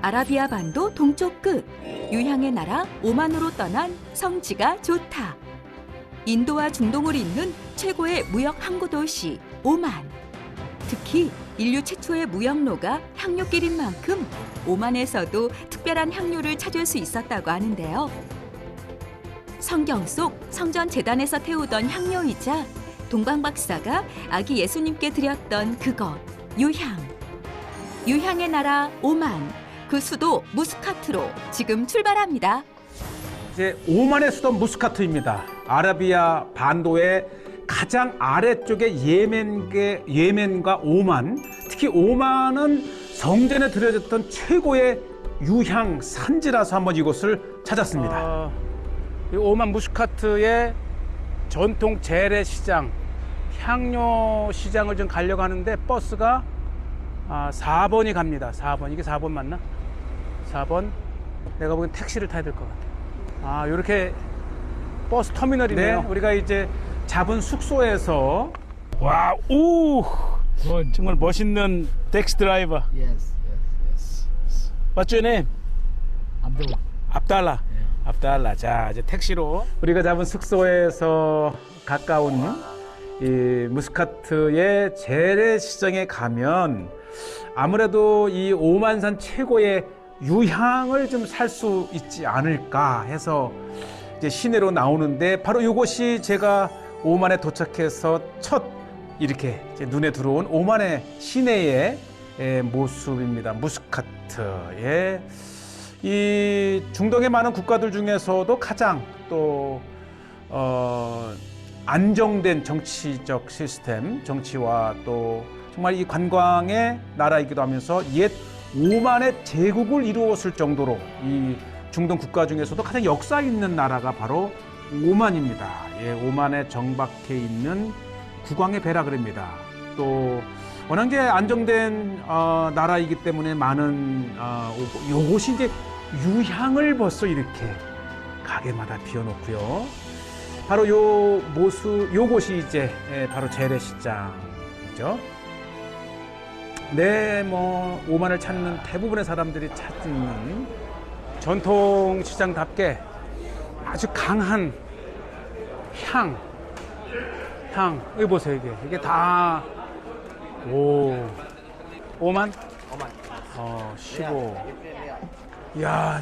아라비아 반도 동쪽 끝, 유향의 나라 오만으로 떠난 성지가 좋다. 인도와 중동을 잇는 최고의 무역 항구 도시 오만. 특히 인류 최초의 무역로가 향료길인 만큼 오만에서도 특별한 향료를 찾을 수 있었다고 하는데요. 성경 속 성전 제단에서 태우던 향료이자 동방 박사가 아기 예수님께 드렸던 그것, 유향. 유향의 나라 오만, 그 수도 무스카트로 지금 출발합니다. 이제 오만의 수도 무스카트입니다. 아라비아 반도의 가장 아래쪽에 예멘과 오만, 특히 오만은 성전에 들여졌던 최고의 유향 산지라서 한번 이곳을 찾았습니다. 이 오만 무스카트의 전통 재래시장, 향료 시장을 좀 가려고 하는데 버스가 4번이 갑니다. 4번. 이게 4번 맞나? 4번. 내가 보기엔 택시를 타야 될 것 같아. 이렇게 버스 터미널이네요. 네, 우리가 이제 잡은 숙소에서 와, 오! 정말 멋있는 택시 드라이버. Yes. What's your name? Abdullah. 압달라. 압달라. 자, 이제 택시로 우리가 잡은 숙소에서 가까운 이 무스카트의 재래시장에 가면 아무래도 이 오만산 최고의 유향을 좀 살 수 있지 않을까 해서 이제 시내로 나오는데, 바로 이곳이 제가 오만에 도착해서 첫 이렇게 이제 눈에 들어온 오만의 시내의 모습입니다. 무스카트의 이 중동의 많은 국가들 중에서도 가장 또 안정된 정치적 시스템, 정치와 또 정말 이 관광의 나라이기도 하면서 옛 오만의 제국을 이루었을 정도로 이 중동 국가 중에서도 가장 역사 있는 나라가 바로 오만입니다. 예, 오만에 정박해 있는 국왕의 배라 그럽니다. 또 워낙 이제 안정된 나라이기 때문에 많은 요것이 이제 유향을 벌써 이렇게 가게마다 피워놓고요. 바로 요곳이 이제 바로 재래시장이죠. 네, 뭐 오만을 찾는 대부분의 사람들이 찾는 전통시장답게 아주 강한 향. 여기 보세요, 이게 다 오만? 15. 이야,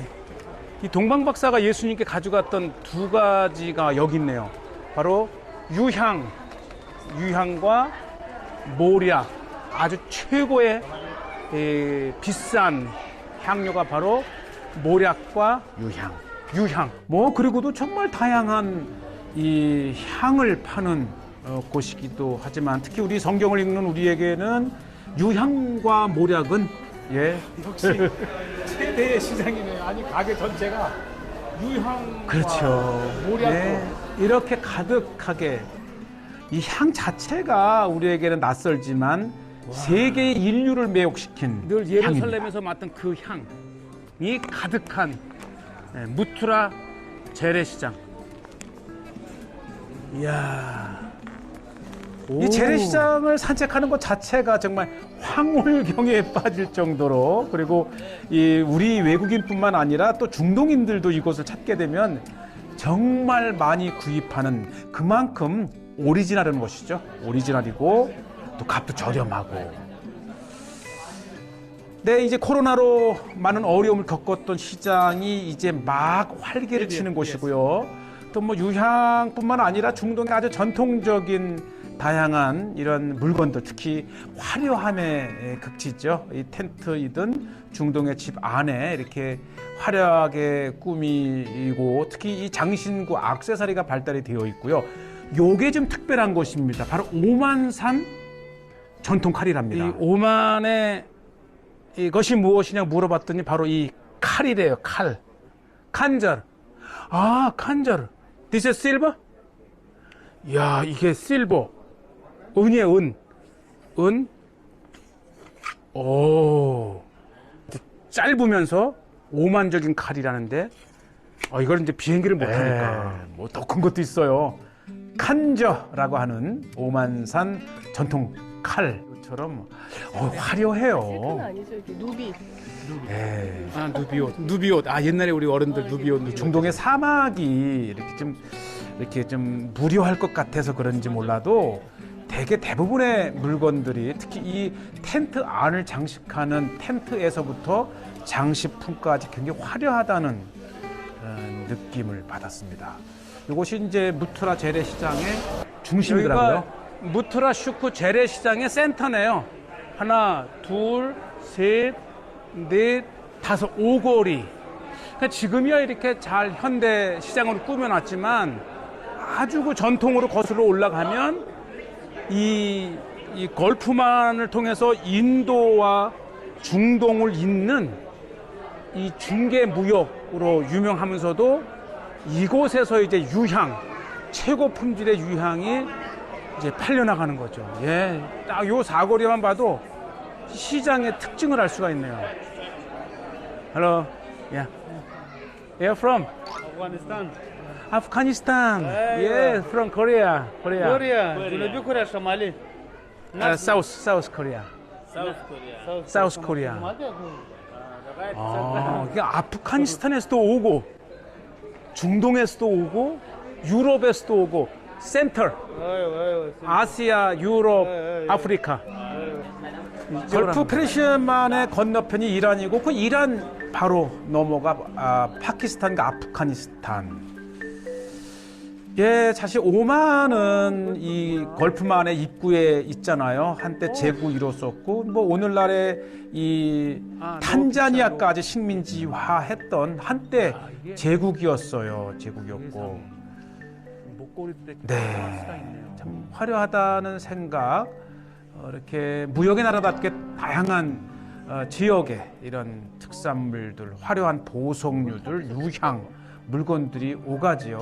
이 동방 박사가 예수님께 가져갔던 두 가지가 여기 있네요. 바로 유향과 모략, 아주 최고의 비싼 향료가 바로 모략과 유향. 뭐 그리고도 정말 다양한 이 향을 파는 곳이기도 하지만, 특히 우리 성경을 읽는 우리에게는 유향과 모략은 역시 최대의 시장이네요. 아니, 가게 전체가 유향과 그렇죠. 모략으로 이렇게 가득하게, 이 향 자체가 우리에게는 낯설지만 세계의 인류를 매혹시킨 늘 향입니다. 예루살렘에서 맡은 그 향이 가득한 무투라 재래시장. 이야, 이 재래시장을 산책하는 것 자체가 정말 황홀경에 빠질 정도로, 그리고 우리 외국인뿐만 아니라 또 중동인들도 이곳을 찾게 되면 정말 많이 구입하는, 그만큼 오리지널한 것이죠. 오리지널이고 또 값도 저렴하고. 네, 이제 코로나로 많은 어려움을 겪었던 시장이 이제 막 활기를 치는 곳이고요. 또 뭐 유향뿐만 아니라 중동의 아주 전통적인 다양한 이런 물건들, 특히 화려함의 극치죠. 이 텐트이든 중동의 집 안에 이렇게 화려하게 꾸미고, 특히 이 장신구 액세서리가 발달이 되어 있고요. 요게 좀 특별한 것입니다. 바로 오만산 전통 칼이랍니다. 이 오만의 이것이 무엇이냐 물어봤더니 바로 이 칼이래요. 칼. 칸절. 칸절. This is silver? 이야, 이게 실버. 은이에요, 은. 짧으면서 오만적인 칼이라는데, 이걸 이제 비행기를 못하니까 뭐 더 큰 것도 있어요. 칸저라고 하는 오만산 전통 칼처럼 화려해요. 실크는 아니죠. 이렇게 누비. 예. 아, 누비옷. 아, 옛날에 우리 어른들 누비옷. 중동의 사막이 이렇게 좀 무료할 것 같아서 그런지 몰라도 대부분의 물건들이 특히 이 텐트 안을 장식하는 텐트에서부터 장식품까지 굉장히 화려하다는 느낌을 받았습니다. 이곳이 이제 무트라 재래시장의 중심이더라고요. 여기가 무트라 슈크 재래시장의 센터네요. 하나, 둘, 셋, 넷, 다섯, 오거리. 그러니까 지금이야 이렇게 잘 현대 시장으로 꾸며놨지만 아주 그 전통으로 거슬러 올라가면 이 걸프만을 통해서 인도와 중동을 잇는 이 중개 무역으로 유명하면서도 이곳에서 이제 최고 품질의 유향이 이제 팔려나가는 거죠. 예, 딱 요 사거리만 봐도 시장의 특징을 알 수가 있네요. Hello, yeah, where from? Afghanistan. Afghanistan. Yes, from Korea. Korea. Janubi Korea, Somali. South Korea. South Korea. South Korea. 아, 이게 아프가니스탄에서도 오고, 중동에서도 오고, 유럽에서도 오고, 센터, 아시아, 유럽, 아프리카. 걸프 페르시아만의 건너편이 이란이고 그 이란 바로 넘어가 파키스탄과 아프가니스탄. 예, 사실 오만은 이 걸프만의 입구에 있잖아요. 한때 제국 이뤘었고 뭐 오늘날의 이 탄자니아까지 식민지화했던 한때 제국이었어요. 제국이었고. 목걸이도 네, 참 화려하다는 생각. 이렇게 무역의 나라답게 다양한 지역의 이런 특산물들, 화려한 보석류들, 유향 물건들이 오가지요.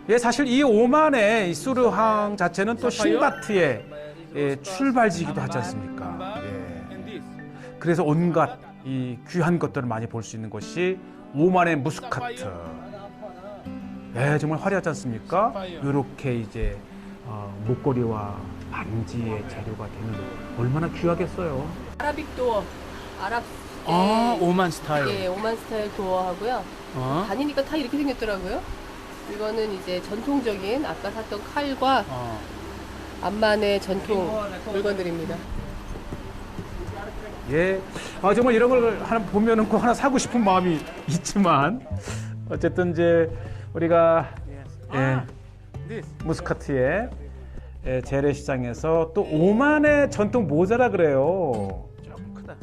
예, 사실 이 오만의 이 수르항 자체는 또 신바트의 출발지이기도 하지 않습니까? 예. 그래서 온갖 이 귀한 것들을 많이 볼 수 있는 곳이 오만의 무스카트. 예, 정말 화려하지 않습니까? 이렇게 이제 목걸이와 반지의 재료가 되는 얼마나 귀하겠어요. 아라빅 도어. 아랍. 오만 스타일. 예, 오만 스타일 도어하고요. 다니니까 다 이렇게 생겼더라고요. 이거는 이제 전통적인 아까 샀던 칼과 암만의 전통 물건들입니다. 예, 정말 이런 걸 하나 보면은 꼭 하나 사고 싶은 마음이 있지만 어쨌든 이제 우리가 무스카트의 재래시장에서 또 오만의 전통 모자라 그래요. 좀 크다.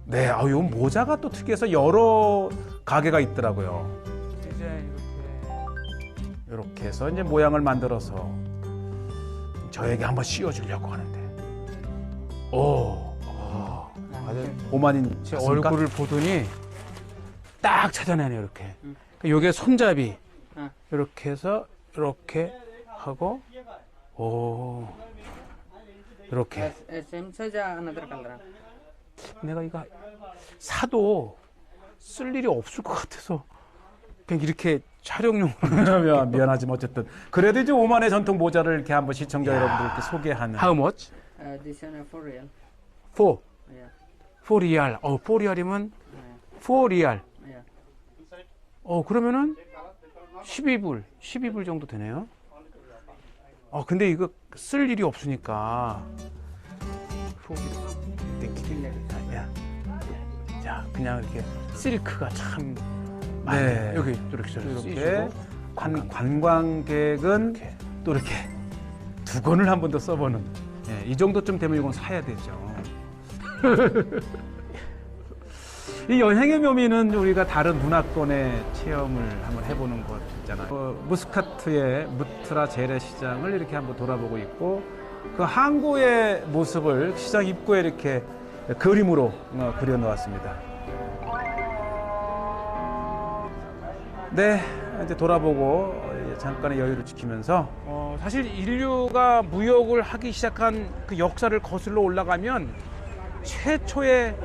네, 요 모자가 또 특이해서 여러 가게가 있더라고요. 이제 이렇게 해서 이제 모양을 만들어서 저에게 한번 씌워주려고 하는데, 오만인 제 얼굴을 보더니 딱 찾아내네요. 이렇게. 요게 손잡이. 이렇게 해서 이렇게 하고 이렇게. 내가 이거 사도 쓸 일이 없을 것 같아서 그냥 이렇게 촬영용으로 미안하지만 어쨌든 그래도 이제 오만의 전통 모자를 이렇게 한번 시청자 여러분들께 소개하는. How much? This one for real. 4. Yeah. 4리알. 4리알이면 4리알. Yeah. 그러면은 12불 정도 되네요. 근데 이거 쓸 일이 없으니까. 자, 그냥 이렇게 실크가 참 네. 여기 이렇게 관광객은 또 이렇게 두 권을 한 번 더 써보는. 이 정도쯤 되면 이건 사야 되죠. 이 여행의 묘미는 우리가 다른 문화권의 체험을 한번 해보는 것 있잖아요. 무스카트의 무트라 재래시장을 이렇게 한번 돌아보고 있고 그 항구의 모습을 시장 입구에 이렇게 그림으로 그려놓았습니다. 네, 이제 돌아보고 잠깐의 여유를 지키면서 사실 인류가 무역을 하기 시작한 그 역사를 거슬러 올라가면 최초의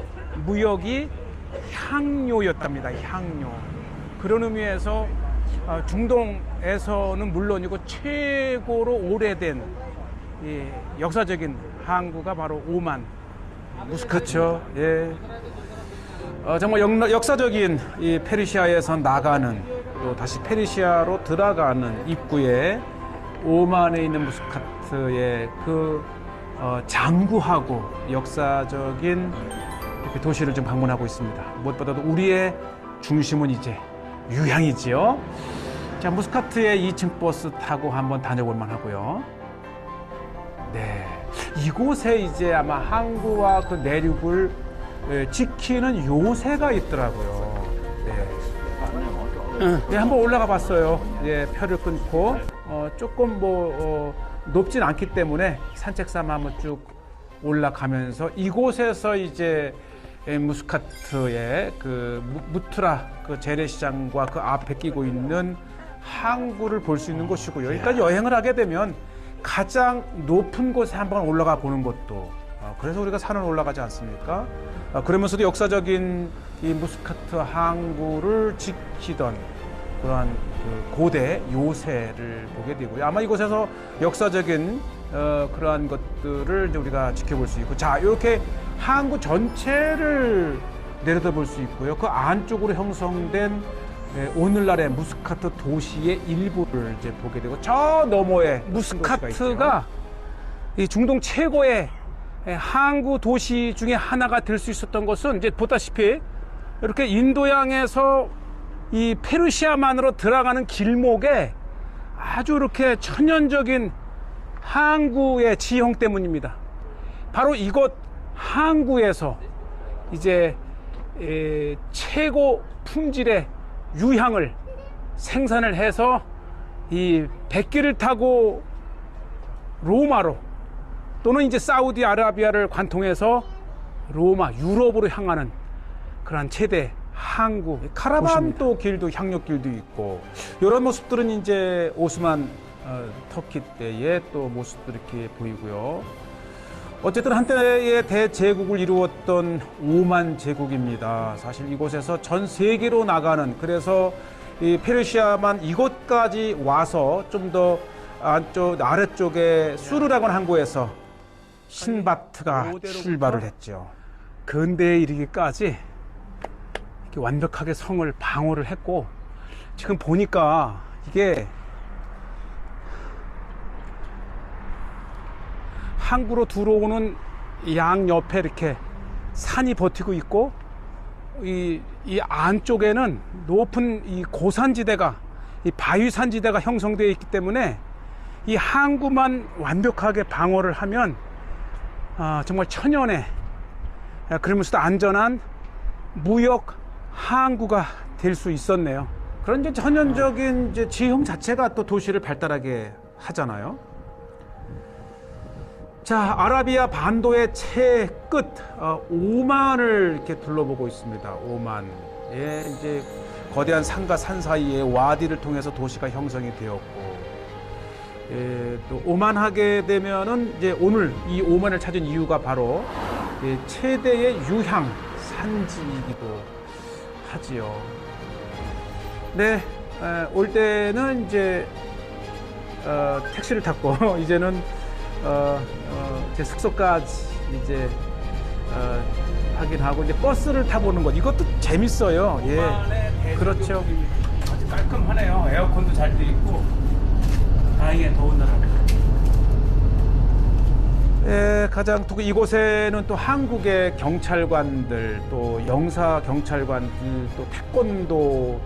무역이 향료였답니다. 향료. 그런 의미에서 중동에서는 물론이고 최고로 오래된 이 역사적인 항구가 바로 오만 무스카트. 그렇죠. 예. 정말 역사적인 이 페르시아에서 나가는 또 다시 페르시아로 들어가는 입구에 오만에 있는 무스카트의 그 장구하고 역사적인 이렇게 도시를 좀 방문하고 있습니다. 무엇보다도 우리의 중심은 이제 유향이지요. 자, 무스카트의 2층 버스 타고 한번 다녀볼 만하고요. 네, 이곳에 이제 아마 항구와 그 내륙을 지키는 요새가 있더라고요. 네. 네, 한번 올라가 봤어요. 예, 표를 끊고 조금 높진 않기 때문에 산책 삼아 한번 쭉 올라가면서 이곳에서 이제 무스카트의 그 무트라 그 재래시장과 그 앞에 끼고 있는 항구를 볼 수 있는 곳이고요. 일단 여행을 하게 되면 가장 높은 곳에 한번 올라가 보는 것도 그래서 우리가 산을 올라가지 않습니까? 그러면서도 역사적인 이 무스카트 항구를 지키던 그러한 그 고대 요새를 보게 되고요. 아마 이곳에서 역사적인 그러한 것들을 이제 우리가 지켜볼 수 있고, 자, 이렇게 항구 전체를 내려다볼 수 있고요. 그 안쪽으로 형성된 오늘날의 무스카트 도시의 일부를 이제 보게 되고, 저 너머에 무스카트가 이 중동 최고의 항구 도시 중에 하나가 될 수 있었던 것은 이제 보다시피 이렇게 인도양에서 이 페르시아만으로 들어가는 길목에 아주 이렇게 천연적인 항구의 지형 때문입니다. 바로 이곳 항구에서 이제 최고 품질의 유향을 생산을 해서 이 백기를 타고 로마로 또는 이제 사우디아라비아를 관통해서 로마, 유럽으로 향하는 그런 최대 항구 카라반도 길도 향력길도 있고 이런 모습들은 이제 오스만 터키 때의 또 모습들 이렇게 보이고요. 어쨌든 한때의 대제국을 이루었던 오만 제국입니다. 사실 이곳에서 전 세계로 나가는, 그래서 이 페르시아만 이곳까지 와서 좀 더 안쪽 아래쪽에 수르라곤 항구에서 신바트가 출발을 했죠. 근대에 이르기까지 이렇게 완벽하게 성을 방어를 했고, 지금 보니까 이게 항구로 들어오는 양 옆에 이렇게 산이 버티고 있고, 이 안쪽에는 높은 이 고산지대가, 이 바위산지대가 형성되어 있기 때문에 이 항구만 완벽하게 방어를 하면 정말 천연의, 그러면서도 안전한 무역 항구가 될 수 있었네요. 그런 이제 천연적인 이제 지형 자체가 또 도시를 발달하게 하잖아요. 자, 아라비아 반도의 최끝 오만을 이렇게 둘러보고 있습니다. 오만. 예, 이제 거대한 산과 산 사이에 와디를 통해서 도시가 형성이 되었고, 예, 또 오만하게 되면은 이제 오늘 이 오만을 찾은 이유가 바로 최대의 유향 산지이기도 하지요. 네, 올 때는 이제 택시를 탔고 이제는 제 숙소까지 이제 확인하고 이제 버스를 타보는 것, 이것도 재밌어요. 예, 그렇죠. 아주 깔끔하네요. 에어컨도 잘 돼 있고 다행히 더운 나라. 예, 가장 또 이곳에는 또 한국의 경찰관들, 또 영사 경찰관들, 또 태권도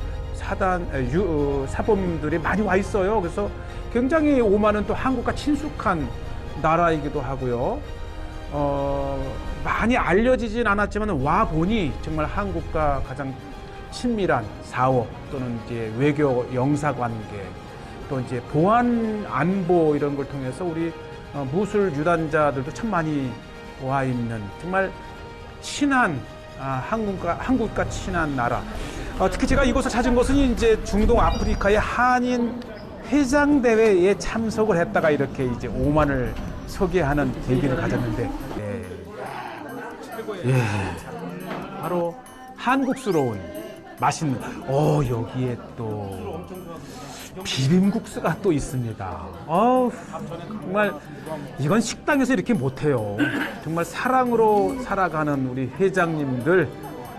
사범들이 많이 와 있어요. 그래서 굉장히 오만은 또 한국과 친숙한 나라이기도 하고요. 많이 알려지진 않았지만 와 보니 정말 한국과 가장 친밀한 사업 또는 이제 외교 영사 관계, 또 이제 보안 안보 이런 걸 통해서 우리 무술 유단자들도 참 많이 와 있는 정말 친한 한국과 친한 나라. 특히 제가 이곳을 찾은 것은 이제 중동 아프리카의 한인 회장 대회에 참석을 했다가 이렇게 이제 오만을 소개하는 계기를 가졌는데, 예, 바로 한국스러운 맛있는. 여기에 또 비빔국수가 또 있습니다. 정말 이건 식당에서 이렇게 못해요. 정말 사랑으로 살아가는 우리 회장님들,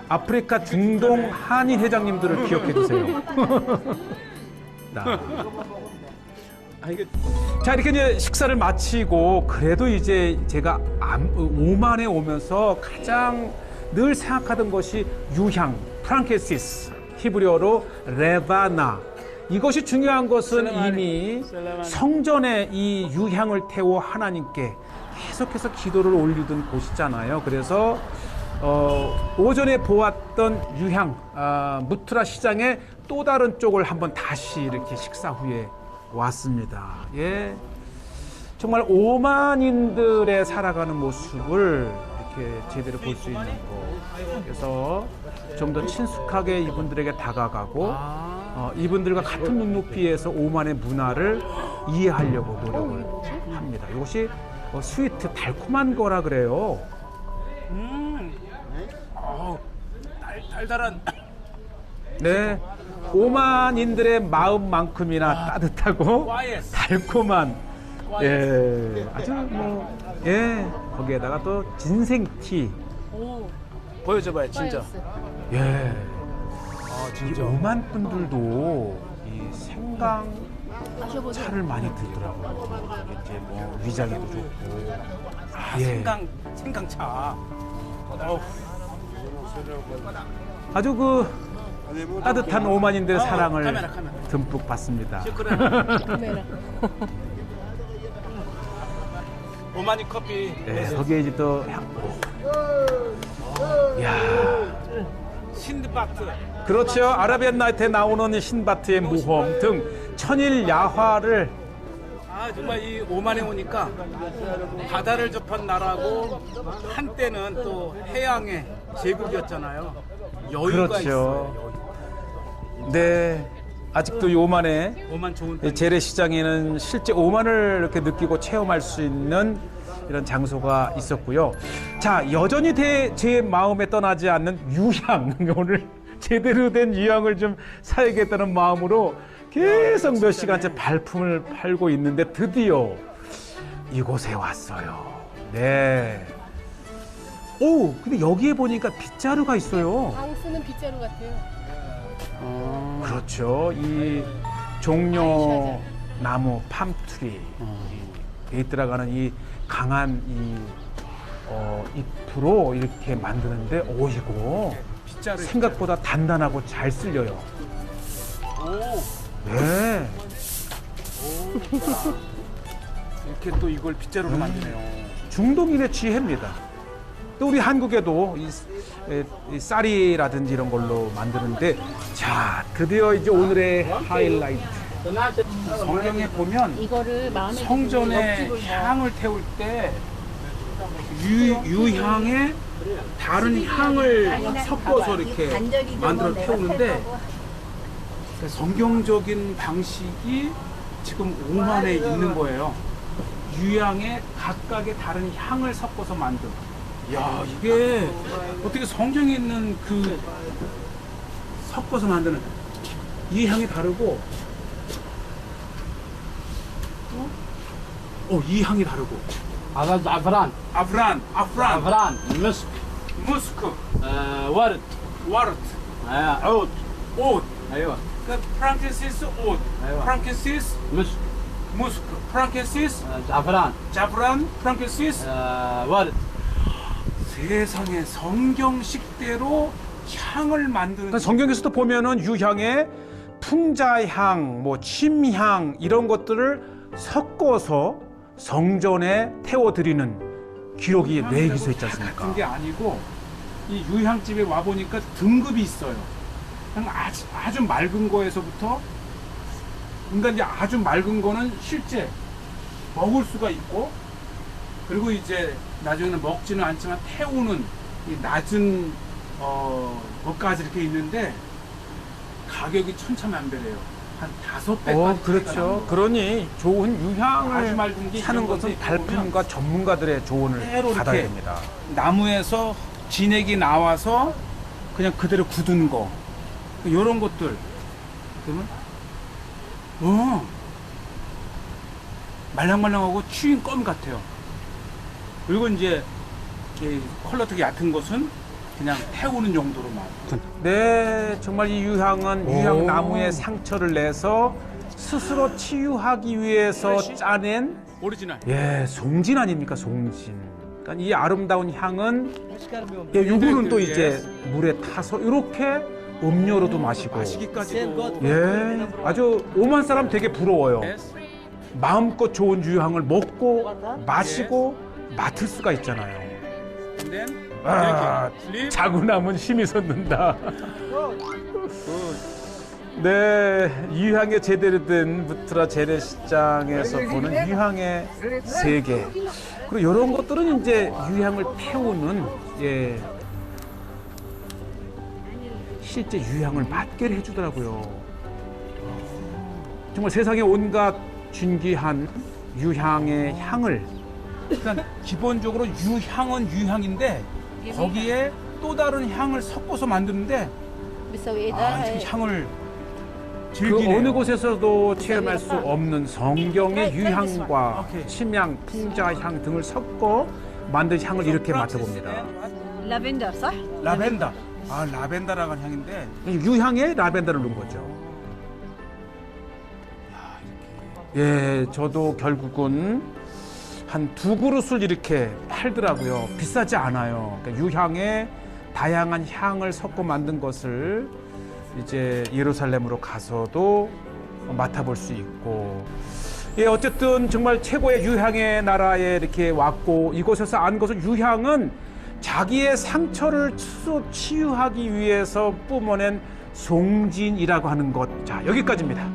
아프리카 중동 한인 회장님들을 기억해 주세요. 자, 이렇게 이제 식사를 마치고 그래도 이제 제가 오만에 오면서 가장 늘 생각하던 것이 유향, 프랑키시스, 히브리어로 레바나. 이것이 중요한 것은 이미 성전에 이 유향을 태워 하나님께 계속해서 기도를 올리던 곳이잖아요. 그래서 오전에 보았던 유향, 무트라 시장의 또 다른 쪽을 한번 다시 이렇게 식사 후에 왔습니다. 예, 정말 오만인들의 살아가는 모습을 이렇게 제대로 볼 수 있는 거. 그래서 좀 더 친숙하게 이분들에게 다가가고 이분들과 같은 눈높이에서 오만의 문화를 이해하려고 노력을 합니다. 이것이 스위트, 달콤한 거라 그래요. 달달한. 네, 오만인들의 마음만큼이나 따뜻하고 달콤한, 예, 아주 거기에다가 또 진생티. 보여줘봐요, 진짜. 예, 이 오만 분들도 이 생강 차를 많이 들더라고요. 이제 뭐 위장에도 좋고. 예. 생강차. 아주 그 따뜻한 오만인들의 사랑을 카메라. 듬뿍 받습니다. 카메라. 오마니 커피. 네, 거기에 이제 또 야, 신드바트. 그렇죠. 아라비안 나이트에 나오는 이 신바트의 모험 등 천일 야화를. 정말 이 오만에 오니까 바다를 접한 나라고 한때는 또 해양의 제국이었잖아요. 여유가 그렇죠. 있어요. 네, 아직도 이 오만에 오만 좋은 땅. 재래시장에는 실제 오만을 이렇게 느끼고 체험할 수 있는 이런 장소가 있었고요. 자, 여전히 제 마음에 떠나지 않는 유향. 오늘 제대로 된 유향을 좀 사야겠다는 마음으로 계속 몇 시간째 발품을 팔고 있는데 드디어 이곳에 왔어요. 네. 오, 근데 여기에 보니까 빗자루가 있어요. 방 쓰는 빗자루 같아요. 그렇죠. 이 종려 나무 팜트리 에 들어가는 이 강한 잎으로 이렇게 만드는데 이거 빗자루 생각보다 단단하고 잘 쓸려요. 네. 이렇게 또 이걸 빗자루로 만드네요. 중동인의 지혜입니다. 또 우리 한국에도 이 쌀이라든지 이런 걸로 만드는데, 자, 드디어 이제 오늘의 하이라이트. 성경에 보면 이거를 마음에 성전에 향을 태울 때 유향에 다른 향을 섞어서 이렇게 만들어 태우는데, 성경적인 방식이 지금 오만에 있는 거예요. 유향에 각각의 다른 향을 섞어서 만든. 야, 이게 어떻게 성경에 있는 그 섞어서 만드는 이 향이 다르고, 이 향이 다르고. هذا زعفران 아프란, زعفران مسك 무스크, ورد 와르트, عود 옷. ايوه 프랑키시스 옷, 아이고. 프랑키시스 مسك 무스크, 프랑키시스 زعفران 자프란, 프랑키시스. ورد 세상에 성경식대로 향을 만드는. 성경에서도 보면은 유향에 풍자향, 뭐 침향 이런 것들을 섞어서 성전에 태워드리는 기록이 내기서 있지 않습니까? 같은 게 아니고 이 유향집에 와 보니까 등급이 있어요. 그냥 아주 맑은 거에서부터, 그러니까 이제 아주 맑은 거는 실제 먹을 수가 있고, 그리고 이제 나중에는 먹지는 않지만 태우는 이 낮은 것까지 이렇게 있는데 가격이 천차만별이에요. 한 5배까지. 그렇죠. 그러니 좋은 아주 유향을 맑은 게 사는 이런 것은 건데 발품과 전문가들의 조언을 때로 받아야 이렇게 됩니다. 나무에서 진액이 나와서 그냥 그대로 굳은 거, 이런 것들 그러면 말랑말랑하고 추인껌 같아요. 그리고 이제 이 컬러 되게 얕은 것은 그냥 태우는 용도로만. 네, 정말 이 유향은 유향나무에 상처를 내서 스스로 치유하기 위해서 짜낸 오리지널. 송진 아닙니까, 송진. 그러니까 이 아름다운 향은 요거는 또 이제 물에 타서 이렇게 음료로도 마시고 마시기까지도. 아주 오만 사람 되게 부러워요. 마음껏 좋은 유향을 먹고 마시고 맡을 수가 있잖아요. 자고 나면 힘이 솟는다. 네, 유향의 제대로 된 무트라 재래시장에서 보는 유향의 세계. 그리고 이런 것들은 이제 유향을 태우는 실제 유향을 맡게 해주더라고요. 정말 세상에 온갖 진귀한 유향의 향을, 일단 기본적으로 유향은 유향인데 거기에 또 다른 향을 섞어서 만드는데 이 향을 그 즐기네요. 어느 곳에서도 체험할 수 없는 성경의 유향과 침향, 풍자향 등을 섞어 만든 향을 이렇게 맡아봅니다. لافندر صح؟ 라벤더. 라벤더라고 하는 향인데 유향에 라벤더를 넣은 거죠. 저도 결국은 한 2그릇을 이렇게 팔더라고요. 비싸지 않아요. 그러니까 유향에 다양한 향을 섞어 만든 것을 이제 예루살렘으로 가서도 맡아볼 수 있고, 어쨌든 정말 최고의 유향의 나라에 이렇게 왔고, 이곳에서 안 것은 유향은 자기의 상처를 치유하기 위해서 뿜어낸 송진이라고 하는 것. 자, 여기까지입니다.